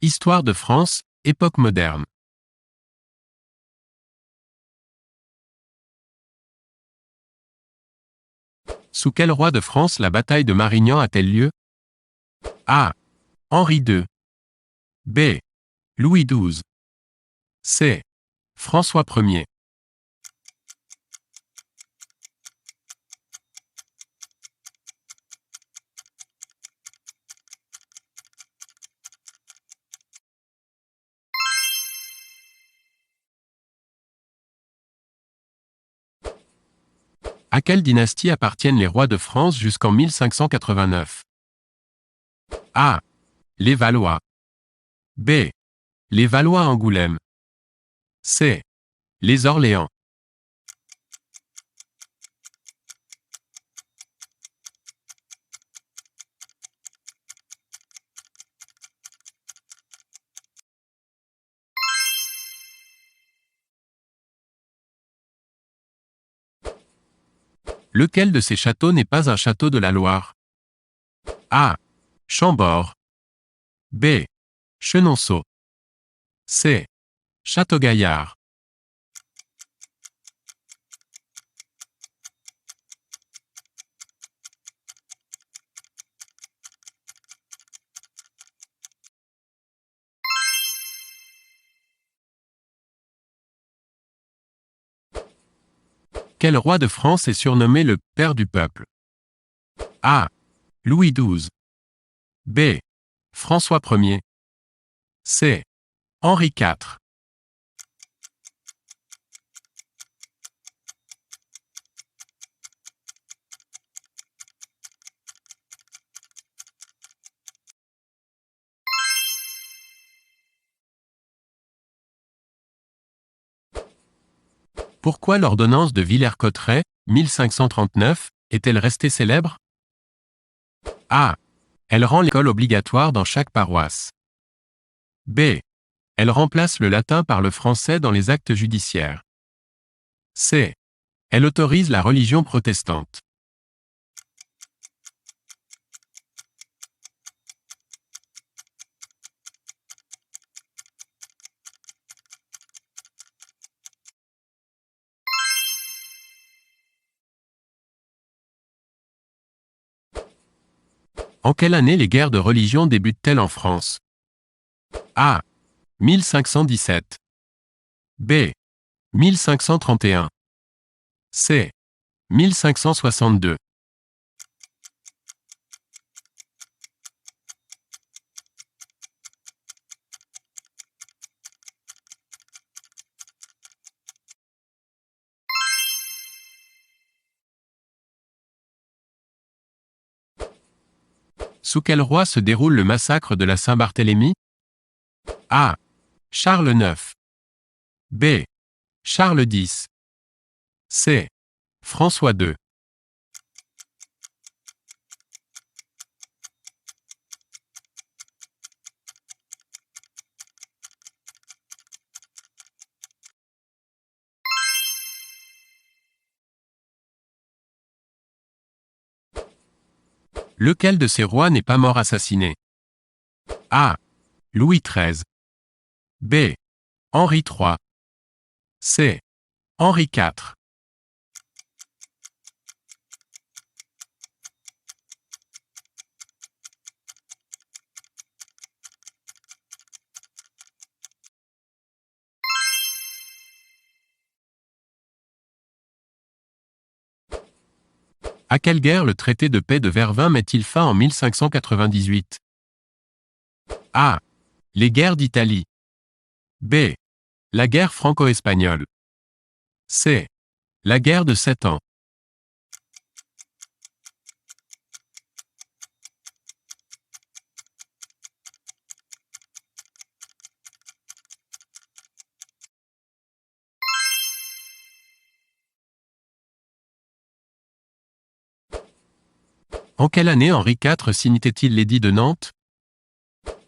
Histoire de France, époque moderne. Sous quel roi de France la bataille de Marignan a-t-elle lieu? A. Henri II. B. Louis XII. C. François Ier. À quelle dynastie appartiennent les rois de France jusqu'en 1589? A. Les Valois. B. Les Valois-Angoulême. C. Les Orléans. Lequel de ces châteaux n'est pas un château de la Loire? A. Chambord. B. Chenonceau. C. Château-Gaillard. Quel roi de France est surnommé le Père du peuple? A. Louis XII. B. François Ier. C. Henri IV. Pourquoi l'ordonnance de Villers-Cotterêts, 1539, est-elle restée célèbre? A. Elle rend l'école obligatoire dans chaque paroisse. B. Elle remplace le latin par le français dans les actes judiciaires. C. Elle autorise la religion protestante. En quelle année les guerres de religion débutent-elles en France? A. 1517. B. 1531. C. 1562. Sous quel roi se déroule le massacre de la Saint-Barthélemy? A. Charles IX. B. Charles X. C. François II. Lequel de ces rois n'est pas mort assassiné? A. Louis XIII. B. Henri III. C. Henri IV. À quelle guerre le traité de paix de Vervins met-il fin en 1598? A. Les guerres d'Italie. B. La guerre franco-espagnole. C. La guerre de 7 ans. En quelle année Henri IV signait-il l'édit de Nantes?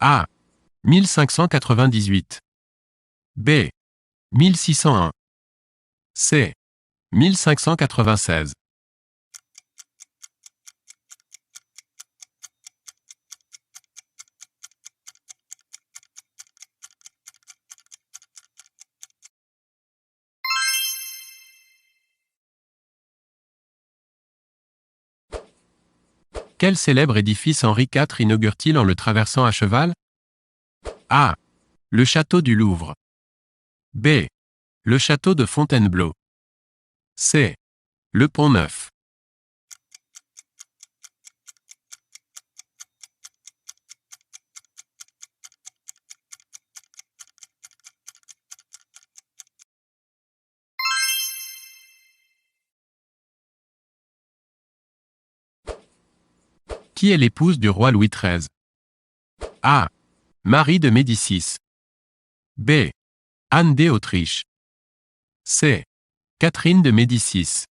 A. 1598. B. 1601. C. 1596. Quel célèbre édifice Henri IV inaugure-t-il en le traversant à cheval? A. Le château du Louvre. B. Le château de Fontainebleau. C. Le Pont Neuf. Qui est l'épouse du roi Louis XIII? A. Marie de Médicis. B. Anne d'Autriche. C. Catherine de Médicis.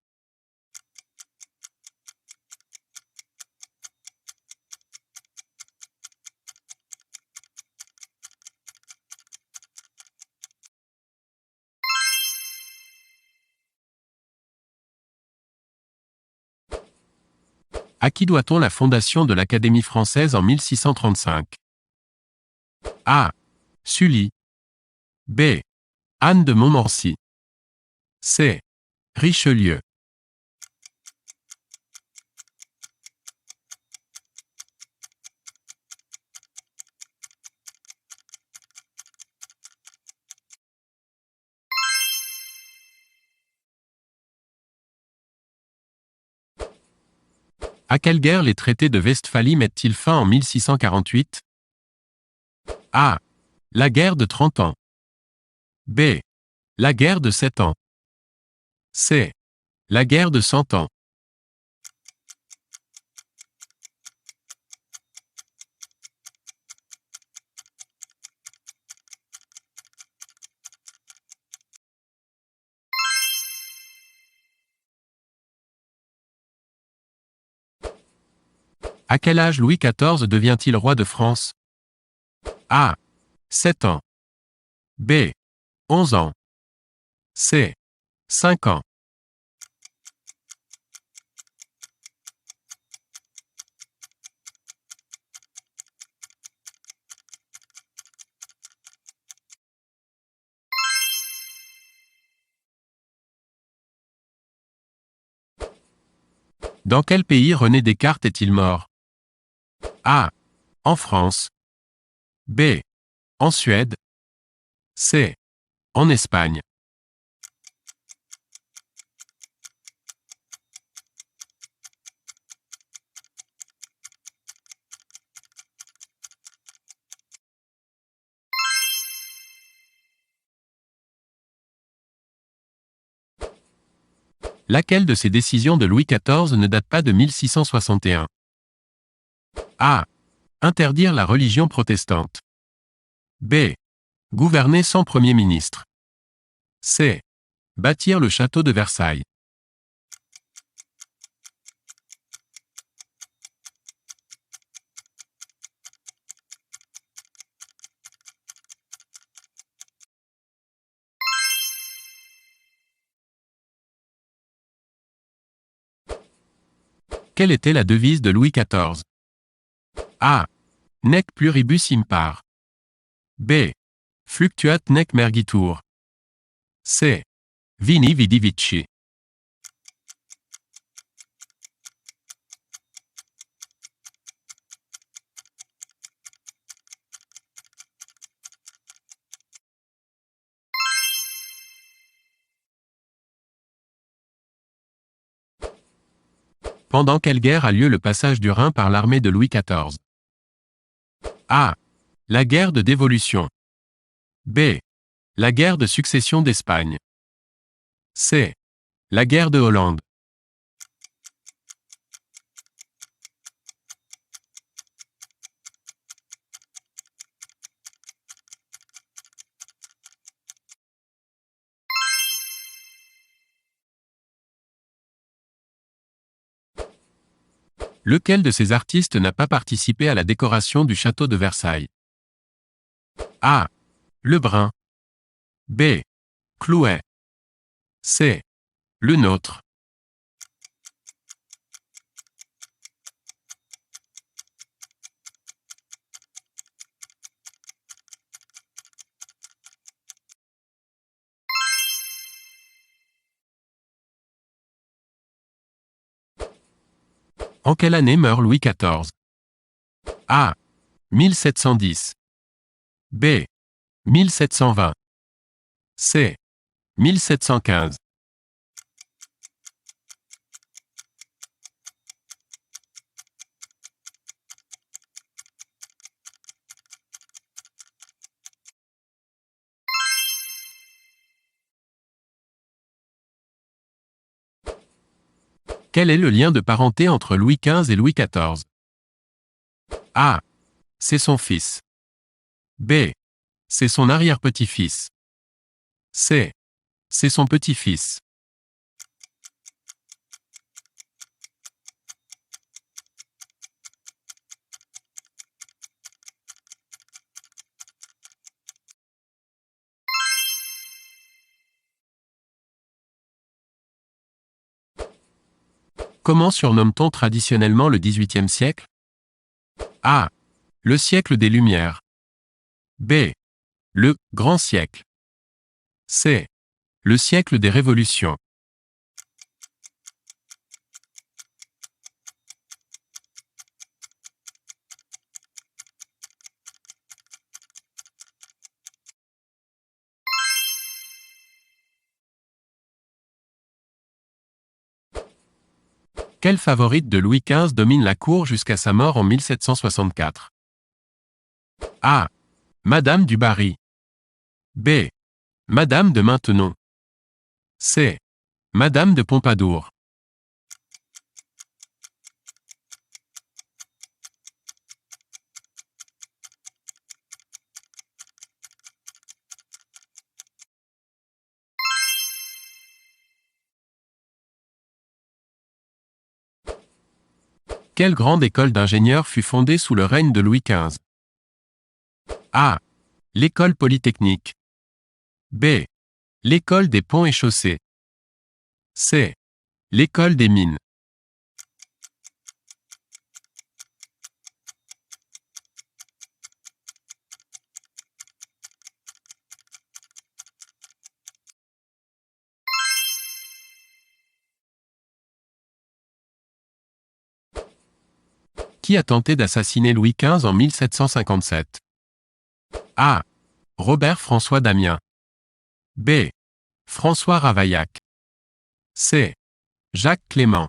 À qui doit-on la fondation de l'Académie française en 1635? A. Sully. B. Anne de Montmorency. C. Richelieu. À quelle guerre les traités de Westphalie mettent-ils fin en 1648? A. La guerre de 30 ans. B. La guerre de 7 ans. C. La guerre de 100 ans. À quel âge Louis XIV devient-il roi de France? A. 7 ans. B. 11 ans. C. 5 ans. Dans quel pays René Descartes est-il mort? A. En France. B. En Suède. C. En Espagne. Laquelle de ces décisions de Louis XIV ne date pas de 1661? A. Interdire la religion protestante. B. Gouverner sans Premier ministre. C. Bâtir le château de Versailles. Quelle était la devise de Louis XIV? A. Nec pluribus impar. B. Fluctuat nec mergitur. C. Vini vidi vici. Pendant quelle guerre a lieu le passage du Rhin par l'armée de Louis XIV? A. La guerre de dévolution. B. La guerre de succession d'Espagne. C. La guerre de Hollande. Lequel de ces artistes n'a pas participé à la décoration du château de Versailles? A. Lebrun. B. Clouet. C. Le Nôtre. En quelle année meurt Louis XIV? A. 1710. B. 1720. C. 1715. Quel est le lien de parenté entre Louis XV et Louis XIV? A. C'est son fils. B. C'est son arrière-petit-fils. C. C'est son petit-fils. Comment surnomme-t-on traditionnellement le XVIIIe siècle? A. Le siècle des Lumières. B. Le Grand siècle. C. Le siècle des révolutions. Quelle favorite de Louis XV domine la cour jusqu'à sa mort en 1764? A. Madame du Barry. B. Madame de Maintenon. C. Madame de Pompadour. Quelle grande école d'ingénieurs fut fondée sous le règne de Louis XV? A. L'école polytechnique. B. L'école des ponts et chaussées. C. L'école des mines. Qui a tenté d'assassiner Louis XV en 1757? A. Robert-François Damien. B. François Ravaillac. C. Jacques Clément.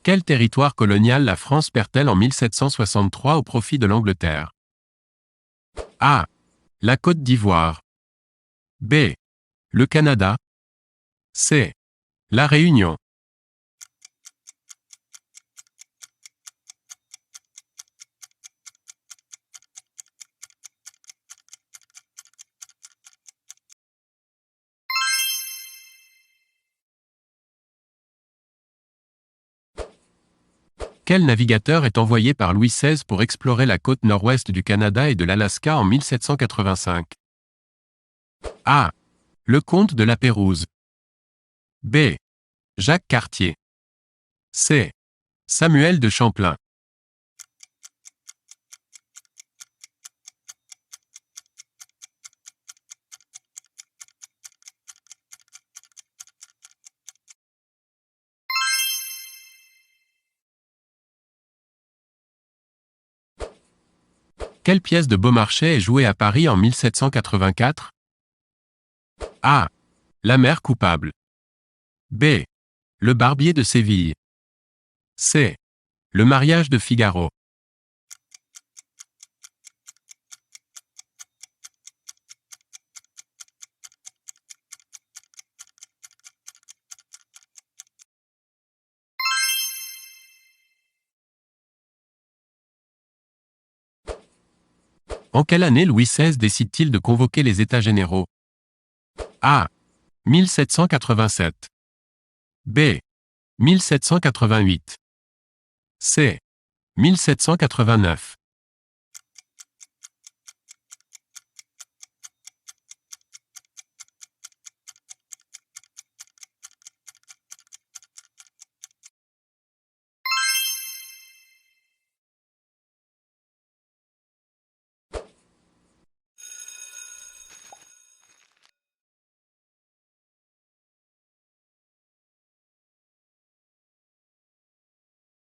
Quel territoire colonial la France perd-elle en 1763 au profit de l'Angleterre? A. La Côte d'Ivoire. B. Le Canada. C. La Réunion. Quel navigateur est envoyé par Louis XVI pour explorer la côte nord-ouest du Canada et de l'Alaska en 1785? A. Le comte de la Pérouse. B. Jacques Cartier. C. Samuel de Champlain. Quelle pièce de Beaumarchais est jouée à Paris en 1784? A. La mère coupable. B. Le barbier de Séville. C. Le mariage de Figaro. En quelle année Louis XVI décide-t-il de convoquer les États généraux? A. 1787. B. 1788. C. 1789.